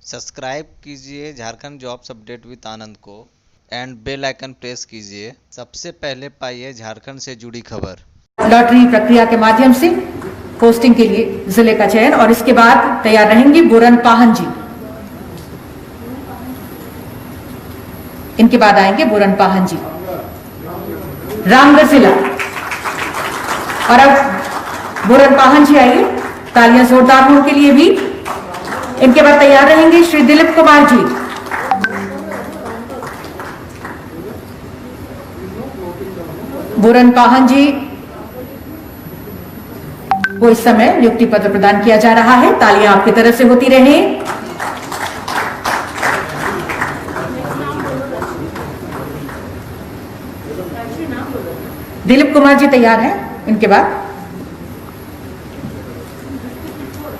Subscribe कीजिए Jharkhand jobs update with आनंद को and bell icon press कीजिए। सबसे पहले पाइए झारखंड से जुड़ी खबर। लॉटरी प्रक्रिया के माध्यम से पोस्टिंग के लिए जिले का चयन और इसके बाद तैयार रहेंगे बुरन पाहन जी। इनके बाद आएंगे बुरन पाहन जी, रामगढ़ जिला। और अब बुरन पाहन जी आइए, तालियां जोरदार हो उनके लिए भी। इनके बाद तैयार रहेंगे श्री दिलीप कुमार जी। बुरन पाहन जी को इस समय नियुक्ति पत्र प्रदान किया जा रहा है। तालियां आपकी तरफ से होती रहे। दिलीप कुमार जी तैयार हैं। इनके बाद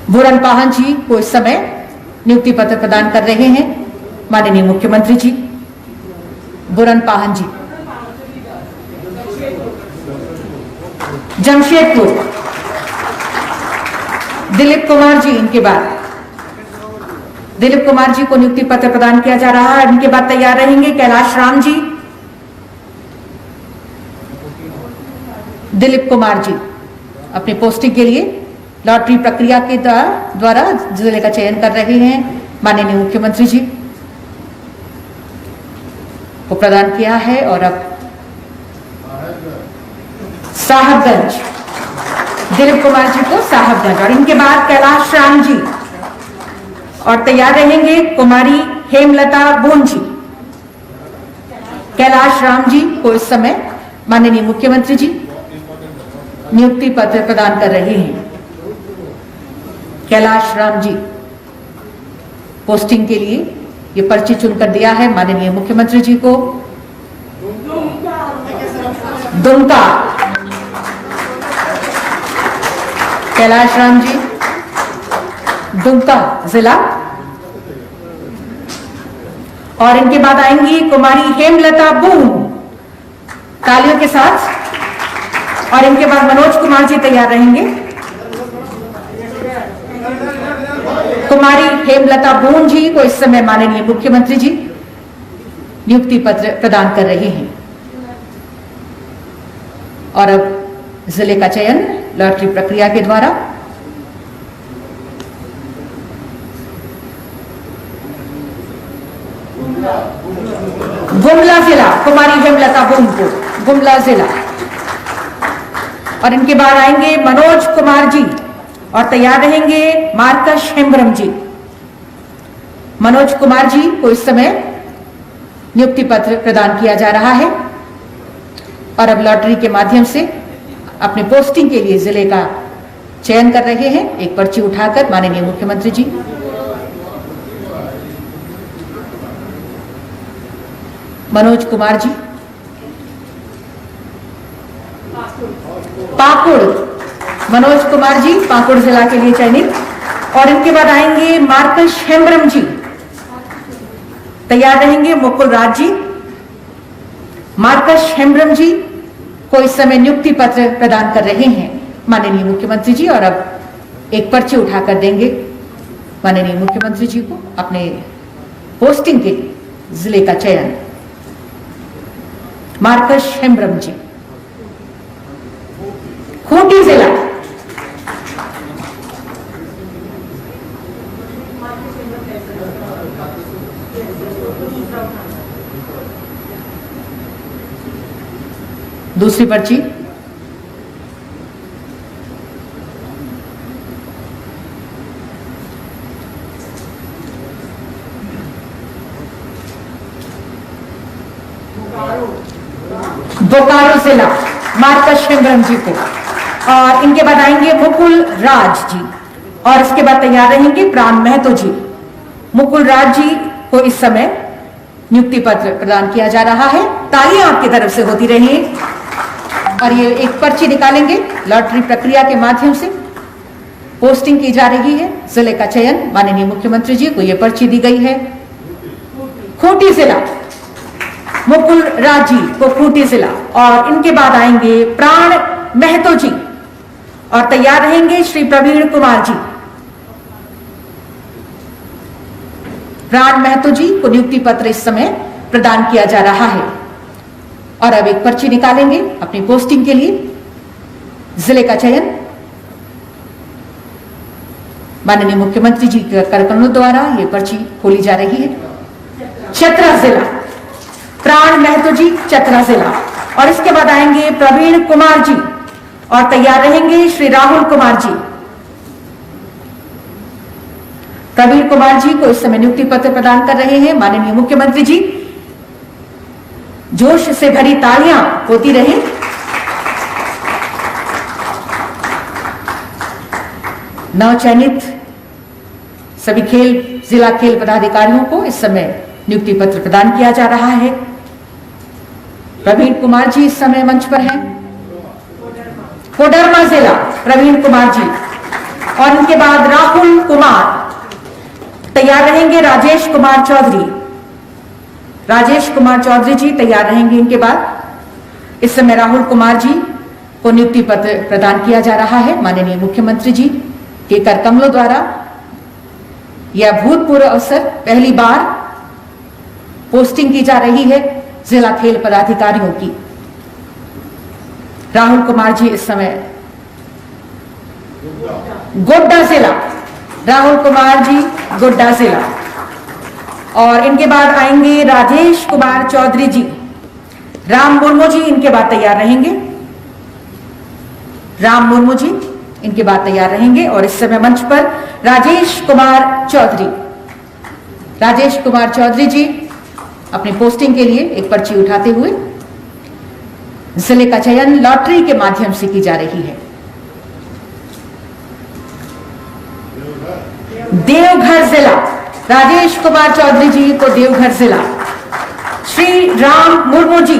बुरन पाहन जी को इस समय नियुक्ति पत्र प्रदान कर रहे हैं माननीय मुख्यमंत्री जी। बुरन पाहन जी, जमशेदपुर। दिलीप कुमार जी, इनके बाद दिलीप कुमार जी को नियुक्ति पत्र प्रदान किया जा रहा है। इनके बाद तैयार रहेंगे कैलाश राम जी। दिलीप कुमार जी अपनी पोस्टिंग के लिए लॉटरी प्रक्रिया के द्वारा जिले का चयन कर रहे हैं माननीय मुख्यमंत्री जी को प्रदान किया है। और अब साहबगंज, दिलीप कुमार जी को साहबगंज। और इनके बाद कैलाश राम जी और तैयार रहेंगे कुमारी हेमलता बून जी। कैलाश राम जी को इस समय माननीय मुख्यमंत्री जी नियुक्ति पत्र प्रदान कर रहे हैं। कैलाश राम जी पोस्टिंग के लिए ये पर्ची चुनकर दिया है माननीय मुख्यमंत्री जी को। दुमका, कैलाश राम जी, दुमका जिला। और इनके बाद आएंगी कुमारी हेमलता बून, तालियों के साथ। और इनके बाद मनोज कुमार जी तैयार रहेंगे। कुमारी हेमलता बून जी को इस समय माननीय मुख्यमंत्री जी नियुक्ति पत्र प्रदान कर रहे हैं। और अब जिले का चयन लॉटरी प्रक्रिया के द्वारा गुमला जिला, कुमारी हेमलता बून को गुमला जिला। और इनके बाद आएंगे मनोज कुमार जी और तैयार रहेंगे मार्कश हेम्ब्रम जी। मनोज कुमार जी को इस समय नियुक्ति पत्र प्रदान किया जा रहा है। और अब लॉटरी के माध्यम से अपने पोस्टिंग के लिए जिले का चयन कर रहे हैं एक पर्ची उठाकर माननीय मुख्यमंत्री जी। मनोज कुमार जी, पाकुड़, मनोज कुमार जी पाकुड़ जिला के लिए चयनित। और इनके बाद आएंगे मार्कश हेम्ब्रम जी, तैयार रहेंगे मुकुल राज जी। मार्कश हेम्ब्रम जी को इस समय नियुक्ति पत्र प्रदान कर रहे हैं माननीय मुख्यमंत्री जी। और अब एक पर्ची उठाकर देंगे माननीय मुख्यमंत्री जी को अपने पोस्टिंग के जिले का चयन। मार्कश हेम्ब्रम जी, खूंटी जिला। दूसरी पर्ची बोकारो जिला, मार्कश हेम्ब्रम जी को। और इनके बाद आएंगे मुकुल राज जी। और इसके बाद तैयार रहेंगे प्राण महतो जी। मुकुल राज जी को इस समय नियुक्ति पत्र प्रदान किया जा रहा है। तालियां आपकी तरफ से होती रही। और ये एक पर्ची निकालेंगे लॉटरी प्रक्रिया के माध्यम से पोस्टिंग की जा रही है। जिले का चयन माननीय मुख्यमंत्री जी को यह पर्ची दी गई है। खूंटी जिला, मुकुल राज जी को खूंटी जिला। और इनके बाद आएंगे प्राण महतो जी और तैयार रहेंगे श्री प्रवीण कुमार जी। प्राण महतो जी को नियुक्ति पत्र इस समय प्रदान किया जा रहा है। और अब एक पर्ची निकालेंगे अपनी पोस्टिंग के लिए। जिले का चयन माननीय मुख्यमंत्री जी के करकमलों द्वारा ये पर्ची खोली जा रही है। चतरा जिला, प्राण महतो जी, चतरा जिला। और इसके बाद आएंगे प्रवीण कुमार जी और तैयार रहेंगे श्री राहुल कुमार जी। प्रवीण कुमार जी को इस समय नियुक्ति पत्र प्रदान कर रहे हैं माननीय मुख्यमंत्री जी। जोश से भरी तालियां होती रहे। नवचयनित सभी जिला खेल पदाधिकारियों को इस समय नियुक्ति पत्र प्रदान किया जा रहा है। प्रवीण कुमार जी इस समय मंच पर हैं। कोडरमा जिला, प्रवीण कुमार जी। और इनके बाद राहुल कुमार। तैयार रहेंगे राजेश कुमार चौधरी। राजेश कुमार चौधरी जी तैयार रहेंगे। इनके बाद इस समय राहुल कुमार जी को नियुक्ति पत्र प्रदान किया जा रहा है माननीय मुख्यमंत्री जी के करकमलों द्वारा। यह अभूतपूर्व अवसर, पहली बार पोस्टिंग की जा रही है जिला खेल पदाधिकारियों की। राहुल कुमार जी इस समय गोड्डा जिला, राहुल कुमार जी गोड्डा जिला। और इनके बाद आएंगे राजेश कुमार चौधरी जी। राम मुर्मू जी इनके बाद तैयार रहेंगे। राम मुर्मू जी इनके बाद तैयार रहेंगे। और इस समय मंच पर राजेश कुमार चौधरी। राजेश कुमार चौधरी जी अपनी पोस्टिंग के लिए एक पर्ची उठाते हुए। जिले का चयन लॉटरी के माध्यम से की जा रही है। देवघर जिला, राजेश कुमार चौधरी जी को देवघर जिला। श्री राम मुर्मू जी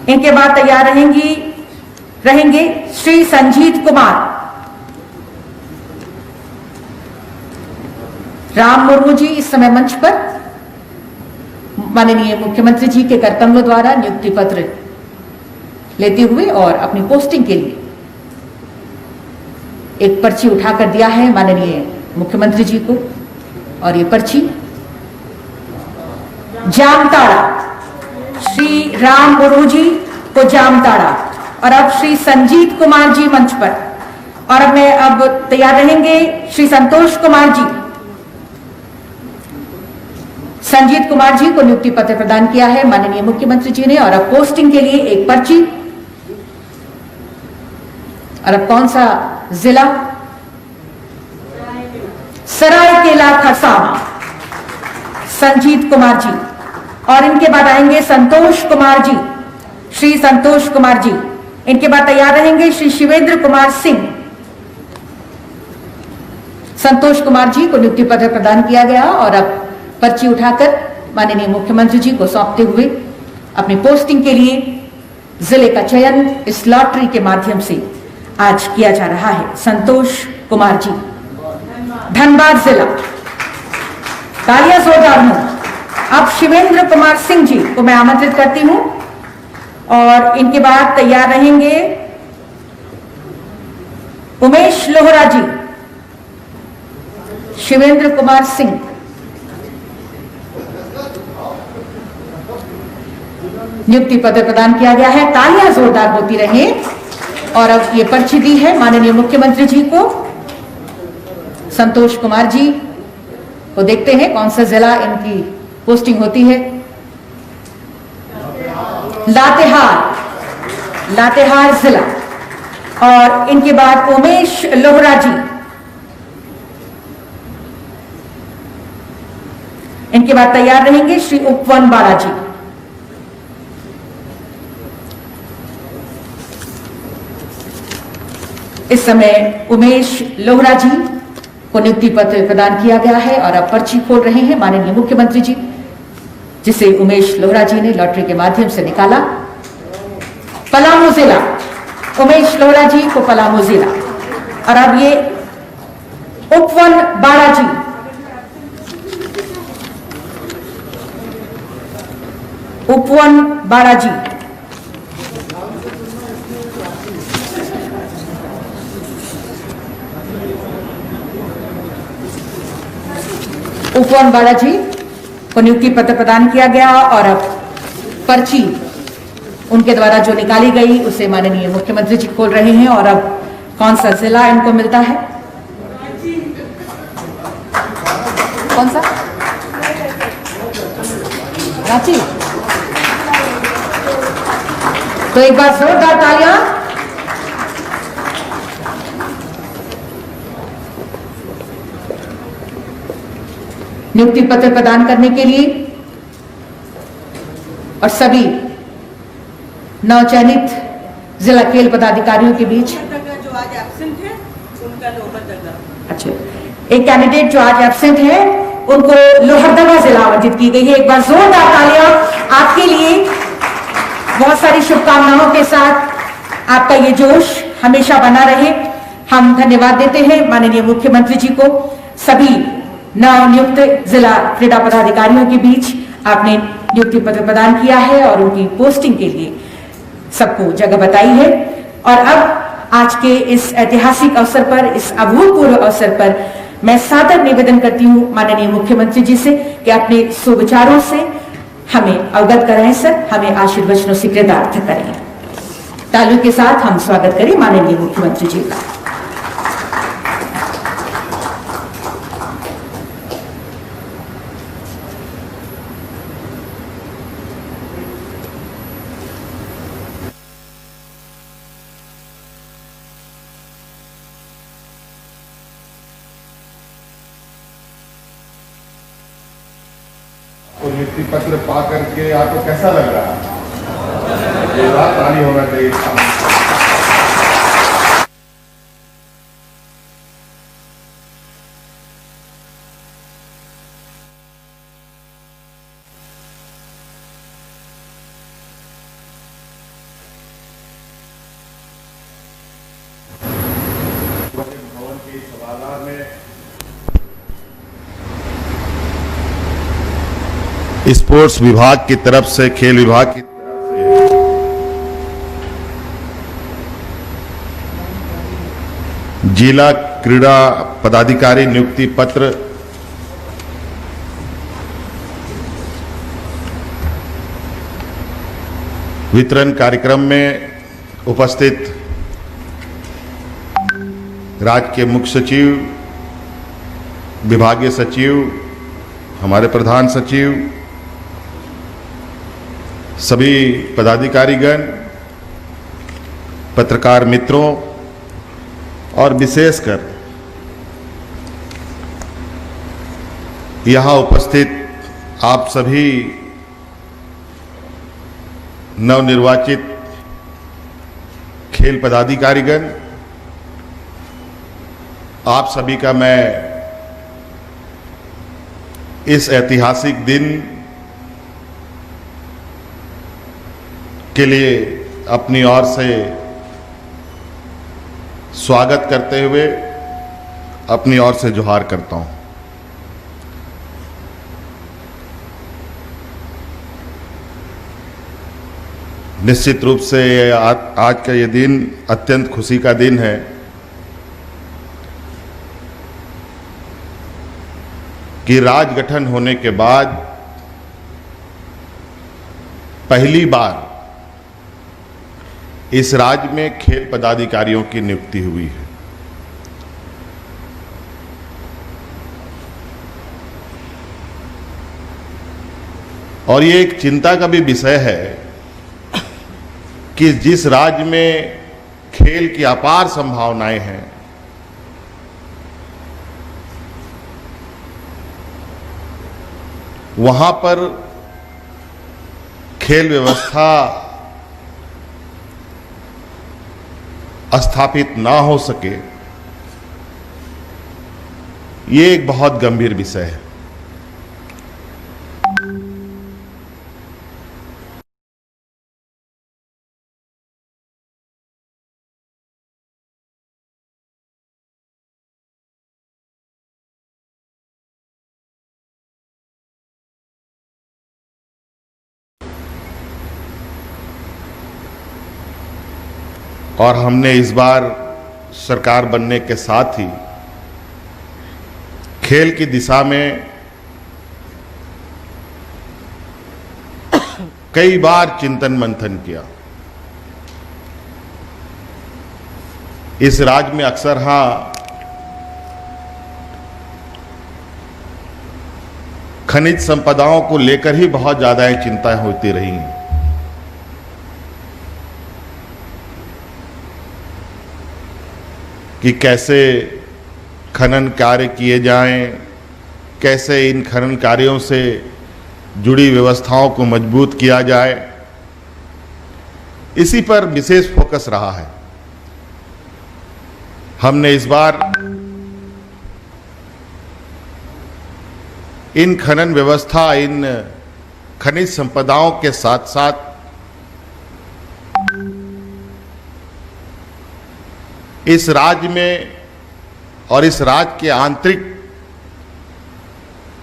इनके बाद तैयार रहेंगे श्री संजीत कुमार। राम मुर्मू जी इस समय मंच पर माननीय मुख्यमंत्री जी के करकमलों द्वारा नियुक्ति पत्र लेते हुए और अपनी पोस्टिंग के लिए एक पर्ची उठाकर दिया है माननीय मुख्यमंत्री जी को। और ये पर्ची जामताड़ा, श्री राम मुर्मू जी को जामताड़ा। और अब श्री संजीत कुमार जी मंच पर। और अब तैयार रहेंगे श्री संतोष कुमार जी। संजीत कुमार जी को नियुक्ति पत्र प्रदान किया है माननीय मुख्यमंत्री जी ने। और अब पोस्टिंग के लिए एक पर्ची। और अब कौन सा जिला? सरायकेला खरसावां, संजीत कुमार जी। और इनके बाद आएंगे संतोष कुमार जी, श्री संतोष कुमार जी। इनके बाद तैयार रहेंगे श्री शिवेंद्र कुमार सिंह। संतोष कुमार जी को नियुक्ति पत्र प्रदान किया गया। और अब पर्ची उठाकर माननीय मुख्यमंत्री जी को सौंपते हुए अपनी पोस्टिंग के लिए जिले का चयन इस लॉटरी के माध्यम से आज किया जा रहा है। संतोष कुमार जी, धनबाद जिला। तालियां जोरदार हूं। अब शिवेंद्र कुमार सिंह जी को मैं आमंत्रित करती हूं। और इनके बाद तैयार रहेंगे उमेश लोहरा जी। शिवेंद्र कुमार सिंह, नियुक्ति पत्र प्रदान किया गया है। तालियां जोरदार होती रहे। और अब ये पर्ची दी है माननीय मुख्यमंत्री जी को। संतोष कुमार जी को देखते हैं कौन सा जिला इनकी पोस्टिंग होती है। लातेहार, लातेहार जिला। और इनके बाद उमेश लोहरा जी। इनके बाद तैयार रहेंगे श्री उपवन बाड़ा जी। इस समय उमेश लोहरा जी को नियुक्ति पत्र प्रदान किया गया है। और अब पर्ची खोल रहे हैं माननीय मुख्यमंत्री जी, जिसे उमेश लोहरा जी ने लॉटरी के माध्यम से निकाला। पलामू जिला, उमेश लोहरा जी को पलामू जिला। और अब ये उपवन बाड़ा जी, उपवन बाड़ा जी। उपवन बालाजी को नियुक्ति पत्र प्रदान किया गया और अब पर्ची उनके द्वारा जो निकाली गई उसे माननीय मुख्यमंत्री जी खोल रहे हैं। और अब कौन सा जिला इनको मिलता है, कौन सा, रांची। तो एक बार जोरदार तालियां। नियुक्ति पत्र प्रदान करने के लिए और सभी नवचयनित जिला खेल पदाधिकारियों के बीच जो आज एब्सेंट है उनका लोहरदगा। अच्छा, एक कैंडिडेट जो आज एब्सेंट है उनको लोहरदगा जिला आवंटित की गई है। एक बार जोरदार तालियां आपके लिए। बहुत सारी शुभकामनाओं के साथ आपका ये जोश हमेशा बना रहे। हम धन्यवाद देते हैं माननीय मुख्यमंत्री जी को। सभी नवनियुक्त जिला क्रीड़ा पदाधिकारियों के बीच आपने नियुक्ति पत्र प्रदान किया है और उनकी पोस्टिंग के लिए सबको जगह बताई है। और अब आज के इस ऐतिहासिक अवसर पर, इस अभूतपूर्व अवसर पर मैं सादर निवेदन करती हूं माननीय मुख्यमंत्री जी से कि अपने सुविचारों से हमें अवगत कराएं सर, हमें आशीर्वचनों से कृतार्थ करें। तालियों के साथ हम स्वागत करें माननीय मुख्यमंत्री जी का। नियुक्ति पत्र पा करके आपको कैसा लग रहा है? जोरदार ताली होना चाहिए। भवन के सभागार में स्पोर्ट्स विभाग की तरफ से, खेल विभाग की तरफ से जिला क्रीड़ा पदाधिकारी नियुक्ति पत्र वितरण कार्यक्रम में उपस्थित राज्य के मुख्य सचिव, विभागीय सचिव, हमारे प्रधान सचिव, सभी पदाधिकारीगण, पत्रकार मित्रों और विशेषकर यहाँ उपस्थित आप सभी नवनिर्वाचित खेल पदाधिकारीगण, आप सभी का मैं इस ऐतिहासिक दिन के लिए अपनी ओर से स्वागत करते हुए अपनी ओर से जोहार करता हूं। निश्चित रूप से आज का ये दिन अत्यंत खुशी का दिन है कि राज्य गठन होने के बाद पहली बार इस राज्य में खेल पदाधिकारियों की नियुक्ति हुई है। और ये एक चिंता का भी विषय है कि जिस राज्य में खेल की अपार संभावनाएं हैं, वहां पर खेल व्यवस्था स्थापित ना हो सके, ये एक बहुत गंभीर विषय है। और हमने इस बार सरकार बनने के साथ ही खेल की दिशा में कई बार चिंतन मंथन किया। इस राज्य में अक्सर खनिज संपदाओं को लेकर ही बहुत ज्यादा चिंताएं होती रही हैं। कि कैसे खनन कार्य किए जाएं, कैसे इन खनन कार्यों से जुड़ी व्यवस्थाओं को मजबूत किया जाए, इसी पर विशेष फोकस रहा है। हमने इस बार इन खनन व्यवस्था, इन खनिज संपदाओं के साथ साथ इस राज्य में और इस राज्य के आंतरिक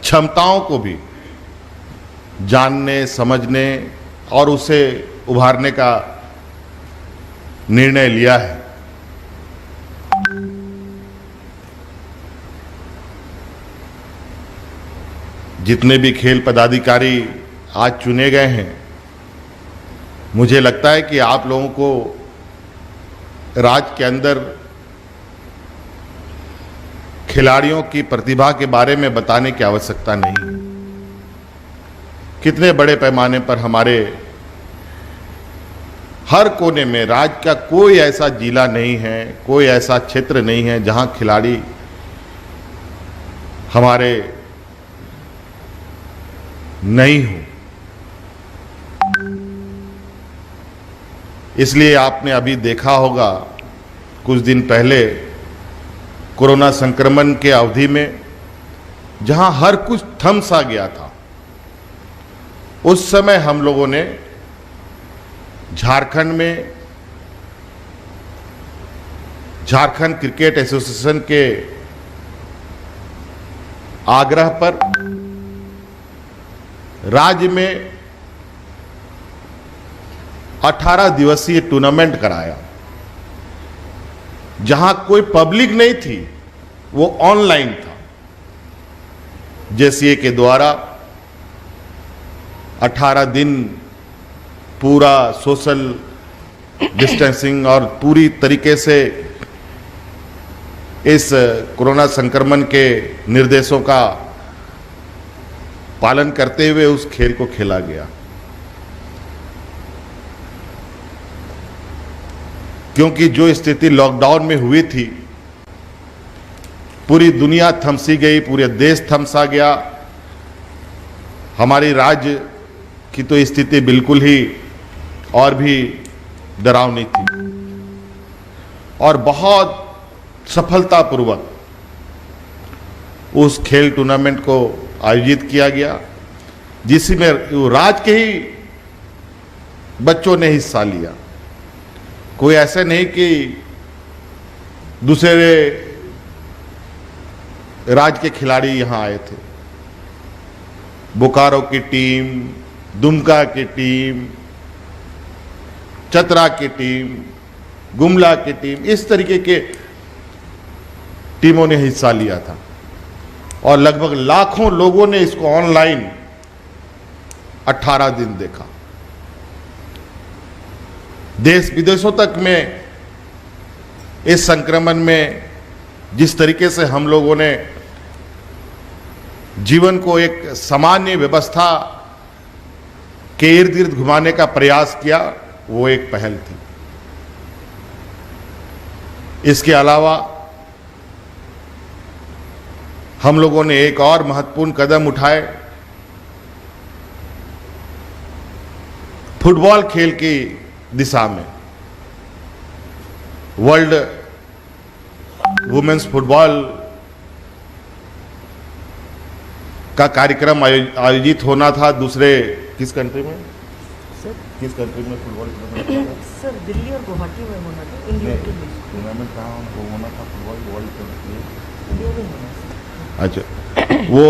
क्षमताओं को भी जानने, समझने और उसे उभारने का निर्णय लिया है। जितने भी खेल पदाधिकारी आज चुने गए हैं, मुझे लगता है कि आप लोगों को राज्य के अंदर खिलाड़ियों की प्रतिभा के बारे में बताने की आवश्यकता नहीं। कितने बड़े पैमाने पर हमारे हर कोने में राज्य का कोई ऐसा जिला नहीं है, कोई ऐसा क्षेत्र नहीं है जहां खिलाड़ी हमारे नहीं हो। इसलिए आपने अभी देखा होगा, कुछ दिन पहले कोरोना संक्रमण के अवधि में जहां हर कुछ थम सा गया था, उस समय हम लोगों ने झारखंड में झारखंड क्रिकेट एसोसिएशन के आग्रह पर राज्य में 18 दिवसीय टूर्नामेंट कराया, जहां कोई पब्लिक नहीं थी, वो ऑनलाइन था। जेसीए के द्वारा 18 दिन पूरा सोशल डिस्टेंसिंग और पूरी तरीके से इस कोरोना संक्रमण के निर्देशों का पालन करते हुए उस खेल को खेला गया। क्योंकि जो स्थिति लॉकडाउन में हुई थी, पूरी दुनिया थमसी गई, पूरे देश थमसा गया। हमारी राज्य की तो स्थिति बिल्कुल ही और भी डरावनी थी, और बहुत सफलतापूर्वक उस खेल टूर्नामेंट को आयोजित किया गया, जिसमें राज्य के ही बच्चों ने हिस्सा लिया। कोई ऐसा नहीं कि दूसरे राज्य के खिलाड़ी यहां आए थे। बोकारो की टीम, दुमका की टीम, चतरा की टीम, गुमला की टीम, इस तरीके के टीमों ने हिस्सा लिया था, और लगभग लाखों लोगों ने इसको ऑनलाइन 18 दिन देखा। देश विदेशों तक में इस संक्रमण में जिस तरीके से हम लोगों ने जीवन को एक सामान्य व्यवस्था के इर्द गिर्द घुमाने का प्रयास किया, वो एक पहल थी। इसके अलावा हम लोगों ने एक और महत्वपूर्ण कदम उठाए। फुटबॉल खेल की दिशा में वर्ल्ड वुमेन्स फुटबॉल का कार्यक्रम आयोजित होना था दूसरे किस कंट्री में? सर किस कंट्री में फुटबॉल सर दिल्ली और गुवाहाटी में होना था। इंडिया के लिए टूर्नामेंट कहाँ होना था? फुटबॉल वर्ल्ड कप इंडिया में होना था। अच्छा, वो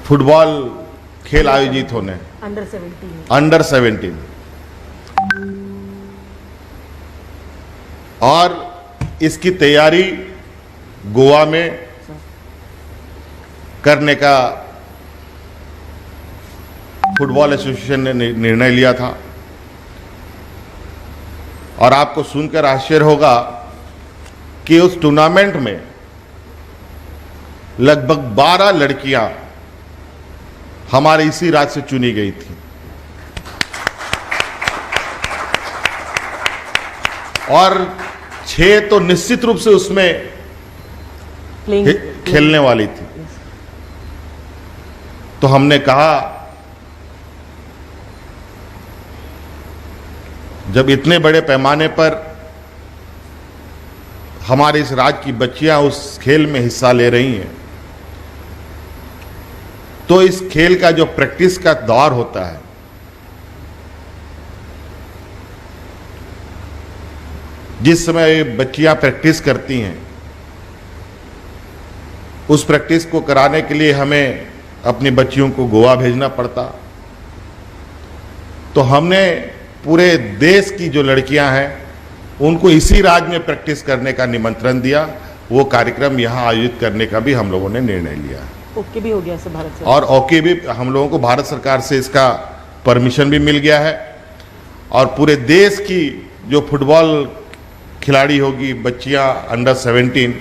फुटबॉल खेल आयोजित होने अंडर 17 और इसकी तैयारी गोवा में करने का फुटबॉल एसोसिएशन ने निर्णय लिया था। और आपको सुनकर आश्चर्य होगा कि उस टूर्नामेंट में लगभग 12 लड़कियां हमारे इसी राज्य से चुनी गई थी। और 6 तो निश्चित रूप से उसमें खेलने वाली थी। तो हमने कहा जब इतने बड़े पैमाने पर हमारे इस राज्य की बच्चियां उस खेल में हिस्सा ले रही हैं, तो इस खेल का जो प्रैक्टिस का दौर होता है, जिस समय बच्चियां प्रैक्टिस करती हैं, उस प्रैक्टिस को कराने के लिए हमें अपनी बच्चियों को गोवा भेजना पड़ता। तो हमने पूरे देश की जो लड़कियां हैं उनको इसी राज्य में प्रैक्टिस करने का निमंत्रण दिया। वो कार्यक्रम यहां आयोजित करने का भी हम लोगों ने निर्णय लिया। ओके भी हो गया सर भारत से, और ओके भी हम लोगों को भारत सरकार से इसका परमिशन भी मिल गया है। और पूरे देश की जो फुटबॉल खिलाड़ी होगी, बच्चियां अंडर 17,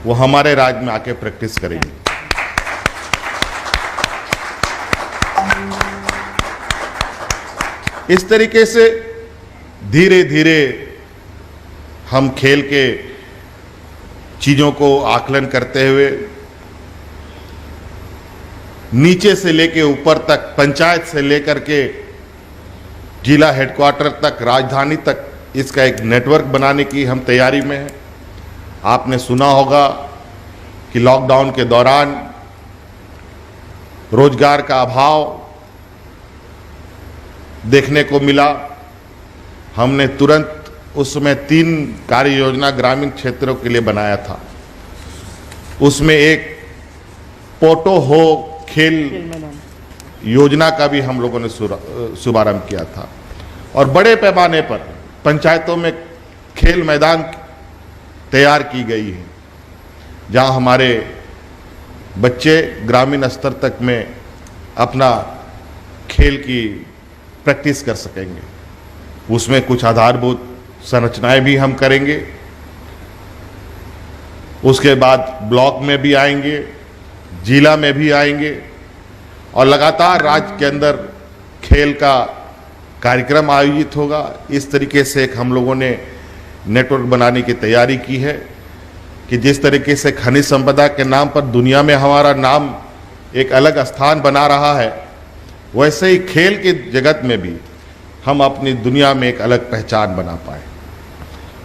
वो हमारे राज्य में आके प्रैक्टिस करेंगी। इस तरीके से धीरे धीरे हम खेल के चीजों को आकलन करते हुए नीचे से लेके ऊपर तक, पंचायत से लेकर के जिला हेडक्वार्टर तक, राजधानी तक इसका एक नेटवर्क बनाने की हम तैयारी में हैं। आपने सुना होगा कि लॉकडाउन के दौरान रोजगार का अभाव देखने को मिला। हमने तुरंत उस समय 3 कार्य योजना ग्रामीण क्षेत्रों के लिए बनाया था। उसमें एक पोटो हो खेल योजना का भी हम लोगों ने शुभारंभ किया था। और बड़े पैमाने पर पंचायतों में खेल मैदान तैयार की गई है, जहां हमारे बच्चे ग्रामीण स्तर तक में अपना खेल की प्रैक्टिस कर सकेंगे। उसमें कुछ आधारभूत संरचनाएं भी हम करेंगे। उसके बाद ब्लॉक में भी आएंगे, जिला में भी आएंगे, और लगातार राज्य के अंदर खेल का कार्यक्रम आयोजित होगा। इस तरीके से एक हम लोगों ने नेटवर्क बनाने की तैयारी की है कि जिस तरीके से खनिज संपदा के नाम पर दुनिया में हमारा नाम एक अलग स्थान बना रहा है, वैसे ही खेल के जगत में भी हम अपनी दुनिया में एक अलग पहचान बना पाए।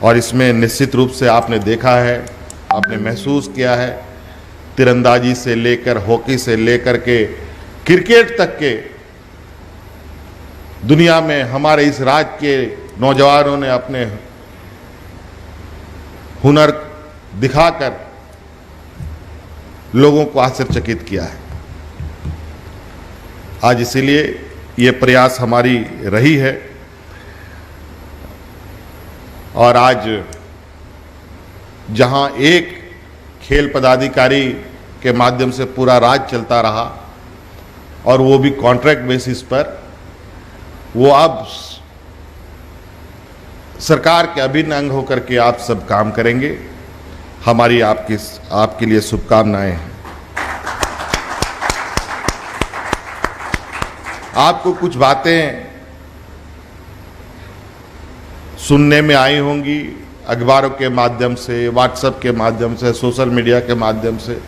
और इसमें निश्चित रूप से आपने देखा है, आपने महसूस किया है, तीरंदाजी से लेकर हॉकी से लेकर के क्रिकेट तक के दुनिया में हमारे इस राज्य के नौजवानों ने अपने हुनर दिखाकर लोगों को आश्चर्यचकित किया है। आज इसीलिए ये प्रयास हमारी रही है। और आज जहां एक खेल पदाधिकारी के माध्यम से पूरा राज्य चलता रहा, और वो भी कॉन्ट्रैक्ट बेसिस पर, वो अब सरकार के अभिन्न अंग होकर के आप सब काम करेंगे। हमारी आपके लिए शुभकामनाएं हैं। आपको कुछ बातें सुनने में आई होंगी अखबारों के माध्यम से, व्हाट्सएप के माध्यम से, सोशल मीडिया के माध्यम से,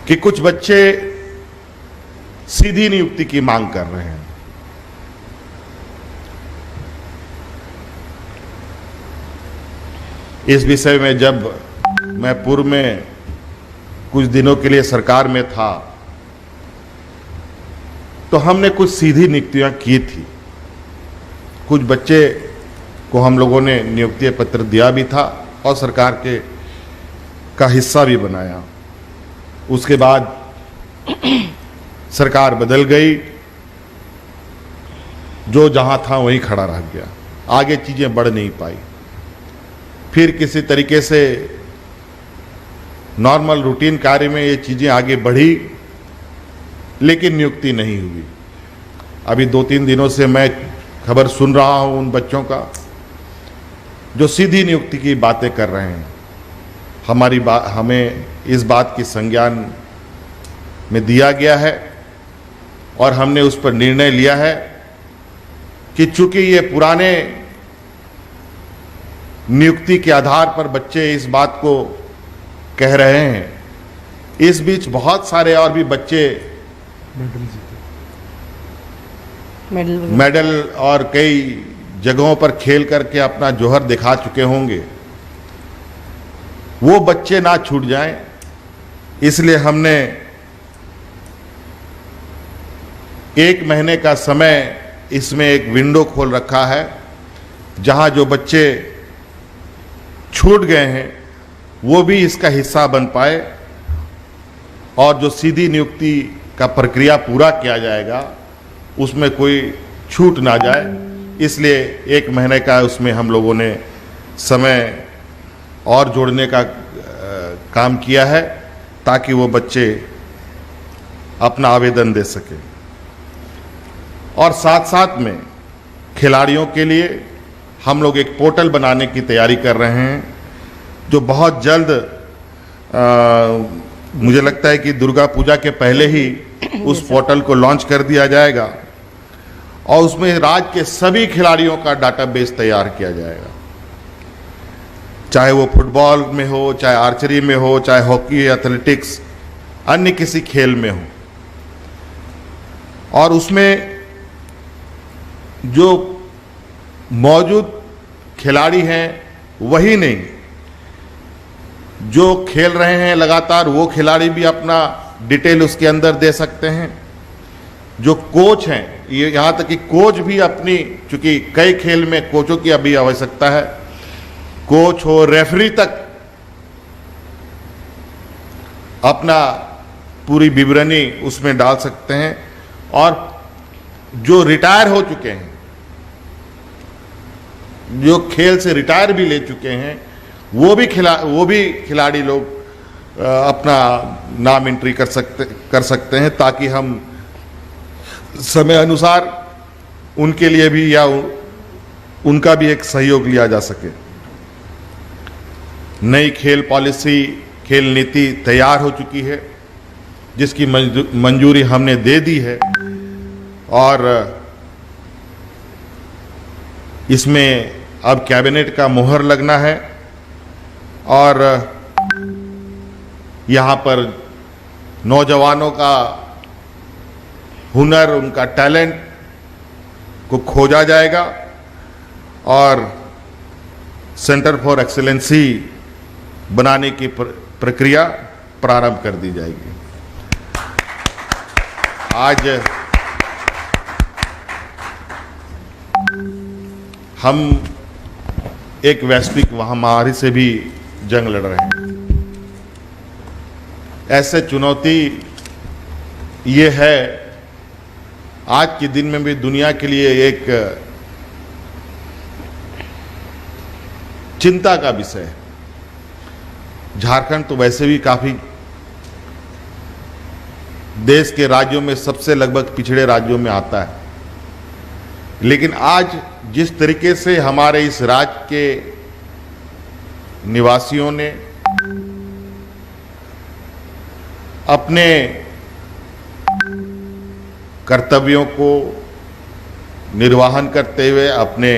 कि कुछ बच्चे सीधी नियुक्ति की मांग कर रहे हैं। इस विषय में जब मैं पूर्व में कुछ दिनों के लिए सरकार में था, तो हमने कुछ सीधी नियुक्तियां की थी। कुछ बच्चे को हम लोगों ने नियुक्ति पत्र दिया भी था और सरकार का हिस्सा भी बनाया। उसके बाद सरकार बदल गई, जो जहां था वहीं खड़ा रह गया, आगे चीजें बढ़ नहीं पाई। फिर किसी तरीके से नॉर्मल रूटीन कार्य में ये चीजें आगे बढ़ी, लेकिन नियुक्ति नहीं हुई। अभी 2-3 दिनों से मैं खबर सुन रहा हूं उन बच्चों का जो सीधी नियुक्ति की बातें कर रहे हैं। हमें इस बात की संज्ञान में दिया गया है और हमने उस पर निर्णय लिया है कि चूंकि ये पुराने नियुक्ति के आधार पर बच्चे इस बात को कह रहे हैं, इस बीच बहुत सारे और भी बच्चे मेडल और कई जगहों पर खेल करके अपना जौहर दिखा चुके होंगे, वो बच्चे ना छूट जाएं, इसलिए हमने 1 महीने का समय इसमें एक विंडो खोल रखा है, जहां जो बच्चे छूट गए हैं वो भी इसका हिस्सा बन पाए और जो सीधी नियुक्ति का प्रक्रिया पूरा किया जाएगा उसमें कोई छूट ना जाए, इसलिए 1 महीने का उसमें हम लोगों ने समय और जोड़ने का काम किया है ताकि वो बच्चे अपना आवेदन दे सकें। और साथ साथ में खिलाड़ियों के लिए हम लोग एक पोर्टल बनाने की तैयारी कर रहे हैं जो बहुत जल्द मुझे लगता है कि दुर्गा पूजा के पहले ही उस पोर्टल को लॉन्च कर दिया जाएगा और उसमें राज्य के सभी खिलाड़ियों का डाटाबेस तैयार किया जाएगा, चाहे वो फुटबॉल में हो, चाहे आर्चरी में हो, चाहे हॉकी, एथलेटिक्स, अन्य किसी खेल में हो। और उसमें जो मौजूद खिलाड़ी हैं वही नहीं, जो खेल रहे हैं लगातार वो खिलाड़ी भी अपना डिटेल उसके अंदर दे सकते हैं। जो कोच हैं, ये यहाँ तक कि कोच भी अपनी, चूंकि कई खेल में कोचों की अभी आवश्यकता है, कोच हो, रेफरी तक अपना पूरी विवरणी उसमें डाल सकते हैं। और जो रिटायर हो चुके हैं, जो खेल से रिटायर भी ले चुके हैं, वो भी खिलाड़ी लोग अपना नाम एंट्री कर सकते हैं ताकि हम समय अनुसार उनके लिए भी या उनका भी एक सहयोग लिया जा सके। नई खेल पॉलिसी, खेल नीति तैयार हो चुकी है जिसकी मंजूरी हमने दे दी है और इसमें अब कैबिनेट का मोहर लगना है और यहाँ पर नौजवानों का हुनर, उनका टैलेंट को खोजा जाएगा और सेंटर फॉर एक्सीलेंसी बनाने की प्रक्रिया प्रारंभ कर दी जाएगी। आज हम एक वैश्विक महामारी से भी जंग लड़ रहे हैं। ऐसे चुनौती ये है, आज के दिन में भी दुनिया के लिए एक चिंता का विषय है। झारखंड तो वैसे भी काफी देश के राज्यों में सबसे लगभग पिछड़े राज्यों में आता है, लेकिन आज जिस तरीके से हमारे इस राज्य के निवासियों ने अपने कर्तव्यों को निर्वाहन करते हुए अपने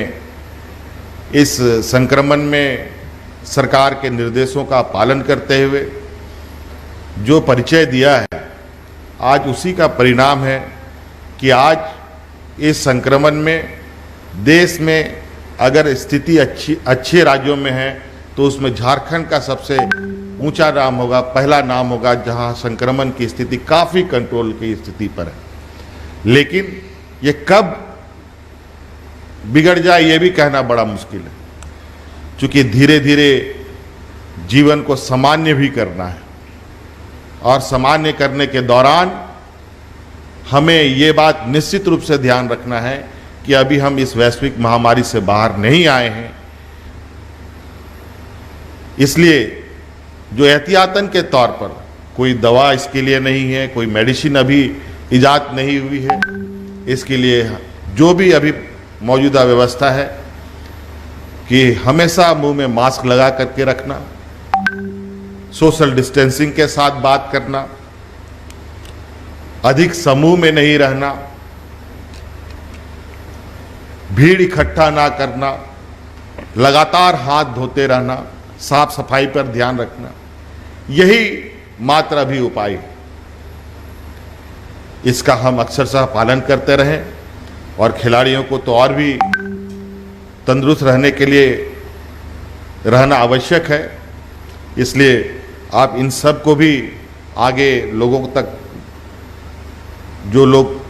इस संक्रमण में सरकार के निर्देशों का पालन करते हुए जो परिचय दिया है, आज उसी का परिणाम है कि आज इस संक्रमण में देश में अगर स्थिति अच्छे राज्यों में है तो उसमें झारखंड का सबसे ऊंचा नाम होगा, पहला नाम होगा जहां संक्रमण की स्थिति काफ़ी कंट्रोल की स्थिति पर है। लेकिन ये कब बिगड़ जाए ये भी कहना बड़ा मुश्किल है, क्योंकि धीरे धीरे जीवन को सामान्य भी करना है और सामान्य करने के दौरान हमें ये बात निश्चित रूप से ध्यान रखना है कि अभी हम इस वैश्विक महामारी से बाहर नहीं आए हैं। इसलिए जो एहतियातन के तौर पर कोई दवा इसके लिए नहीं है, कोई मेडिसिन अभी इजाद नहीं हुई है। इसके लिए जो भी अभी मौजूदा व्यवस्था है कि हमेशा मुंह में मास्क लगा करके रखना, सोशल डिस्टेंसिंग के साथ बात करना, अधिक समूह में नहीं रहना, भीड़ इकट्ठा ना करना, लगातार हाथ धोते रहना, साफ सफाई पर ध्यान रखना, यही मात्र अभी उपाय है। इसका हम अक्षरशः पालन करते रहें और खिलाड़ियों को तो और भी तंदुरुस्त रहने के लिए रहना आवश्यक है। इसलिए आप इन सब को भी आगे लोगों तक, जो लोग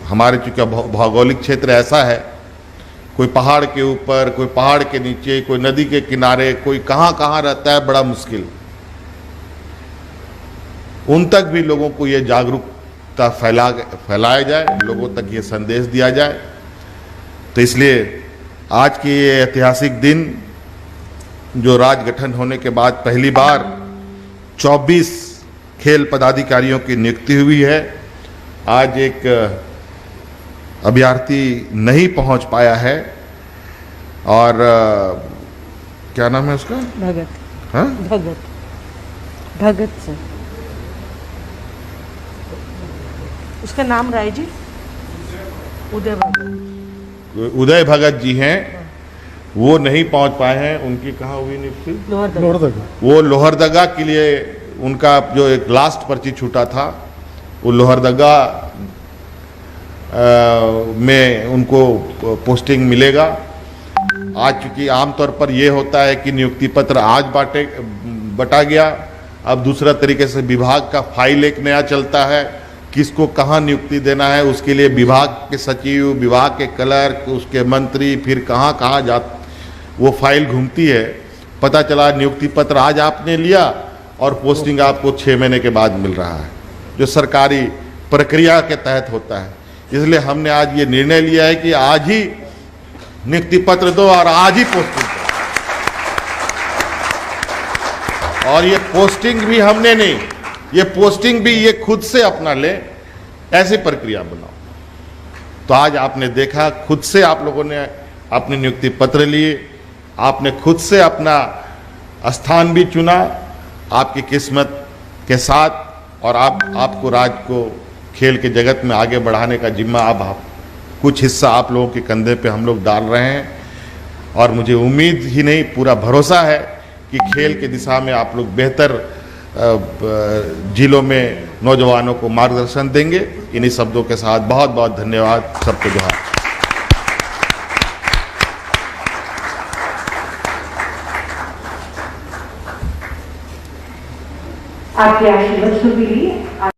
हमारे चूंकि भौगोलिक क्षेत्र ऐसा है, कोई पहाड़ के ऊपर, कोई पहाड़ के नीचे, कोई नदी के किनारे, कोई कहाँ कहाँ रहता है, बड़ा मुश्किल, उन तक भी लोगों को ये जागरूकता फैलाया जाए, लोगों तक ये संदेश दिया जाए। तो इसलिए आज की ये ऐतिहासिक दिन, जो राज्य गठन होने के बाद पहली बार 24 खेल पदाधिकारियों की नियुक्ति हुई है। आज एक अभ्यर्थी नहीं पहुंच पाया है और क्या नाम है उसका? भगत। हाँ, भगत सर, उसका नाम राय जी, उदय भगत। उदय भगत जी हैं, वो नहीं पहुंच पाए हैं। उनकी कहाँ हुई नियुक्ति? लोहरदगा। वो लोहरदगा के लिए उनका जो एक लास्ट पर्ची छूटा था, वो लोहरदगा में उनको पोस्टिंग मिलेगा। आज चूंकि आमतौर पर यह होता है कि नियुक्ति पत्र आज बटा गया, अब दूसरा तरीके से विभाग का फाइल एक नया चलता है, किसको कहाँ नियुक्ति देना है, उसके लिए विभाग के सचिव, विभाग के क्लर्क, उसके मंत्री, फिर कहाँ कहाँ जा वो फाइल घूमती है। पता चला नियुक्ति पत्र आज आपने लिया और पोस्टिंग आपको 6 महीने के बाद मिल रहा है, जो सरकारी प्रक्रिया के तहत होता है। इसलिए हमने आज ये निर्णय लिया है कि आज ही नियुक्ति पत्र दो और आज ही पोस्टिंग दो। और ये पोस्टिंग भी हमने नहीं, ये पोस्टिंग भी ये खुद से अपना ले, ऐसी प्रक्रिया बनाओ। तो आज आपने देखा, खुद से आप लोगों ने अपने नियुक्ति पत्र लिए, आपने खुद से अपना स्थान भी चुना आपकी किस्मत के साथ, और आपको राज्य को खेल के जगत में आगे बढ़ाने का जिम्मा अब कुछ हिस्सा आप लोगों के कंधे पे हम लोग डाल रहे हैं। और मुझे उम्मीद ही नहीं, पूरा भरोसा है कि खेल की दिशा में आप लोग बेहतर जिलों में नौजवानों को मार्गदर्शन देंगे। इन्हीं शब्दों के साथ बहुत बहुत धन्यवाद, सबको जोहार। आपके आशीर्वाद के लिए